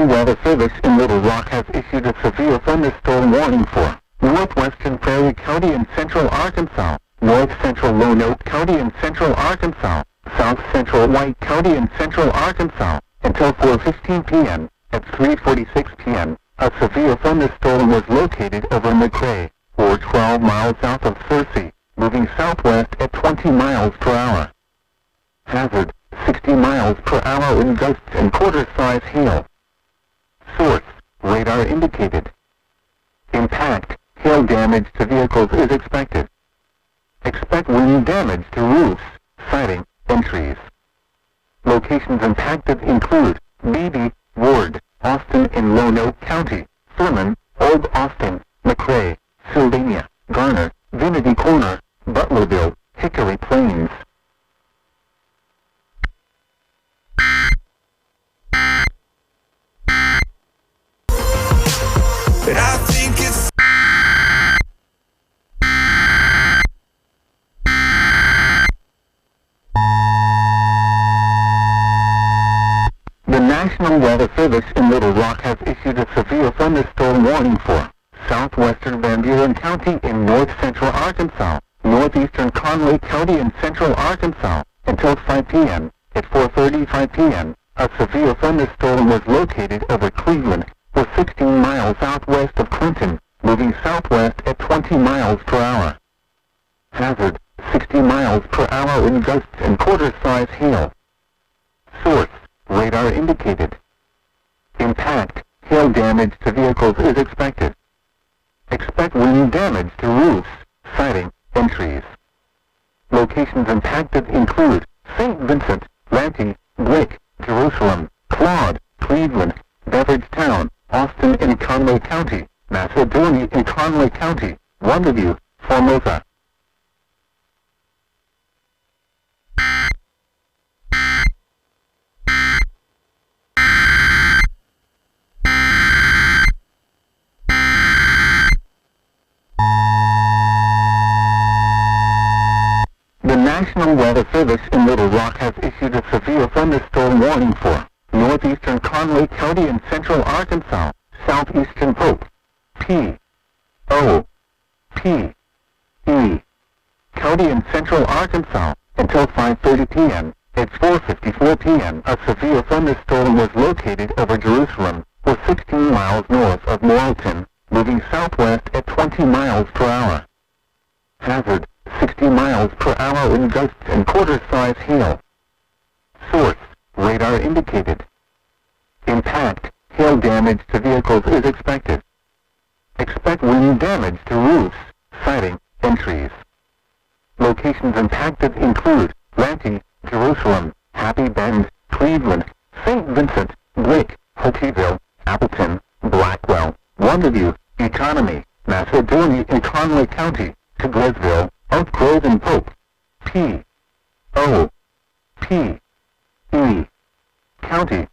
National Weather Service in Little Rock has issued a severe thunderstorm warning for northwestern Prairie County and central Arkansas, north central Roanoke County and central Arkansas, south central White County and central Arkansas, until 4:15 p.m. At 3:46 p.m., a severe thunderstorm was located over McRae, or 12 miles south of Searcy, moving southwest at 20 miles per hour. Hazard, 60 miles per hour in gusts and quarter-size hail. Source, radar indicated. Impact, hail damage to vehicles is expected. Expect wind damage to roofs, siding, and trees. Locations impacted include Beebe, Ward, Austin in Roanoke County, Thurman, Old Austin, McRae, Sylvania, Garner, Vinity Corner, Butlerville, Hickory Plains. But I think it's The National Weather Service in Little Rock has issued a severe thunderstorm warning for southwestern Van Buren County in north-central Arkansas, northeastern Conway County in central Arkansas, until 5 p.m. At 4:35 p.m., a severe thunderstorm was located over Cleveland, or 16 miles southwest of Clinton, moving southwest at 20 miles per hour. Hazard, 60 miles per hour in gusts and quarter-size hail. Source, radar indicated. Impact, hail damage to vehicles is expected. Expect wind damage to roofs, siding, and trees. Locations impacted include St. Vincent, Lantee, Blake, Jerusalem, Claude, Cleveland, Beveridgetown, Austin in Conway County, Macedonia in Conway County, Wonderview, Formosa. The National Weather Service in Little Rock has issued a severe thunderstorm warning for northeastern Conway County and central Arkansas, southeastern Pope, P, O, P, E, County and central Arkansas, until 5:30 p.m. At 4:54 p.m., a severe thunderstorm was located over Jerusalem, or 16 miles north of Morrilton, moving southwest at 20 miles per hour. Hazard, 60 miles per hour in gusts and quarter-size hail. Source, radar indicated. Impact, hail damage to vehicles is expected. Expect wind damage to roofs, siding, and trees. Locations impacted include Lantee, Jerusalem, Happy Bend, Cleveland, St. Vincent, Blake, Hokieville, Appleton, Blackwell, Wonderview, Economy, Macedonia in Conway County, Tyglarsville, Oak Grove and Pope, P, O, P, E, County,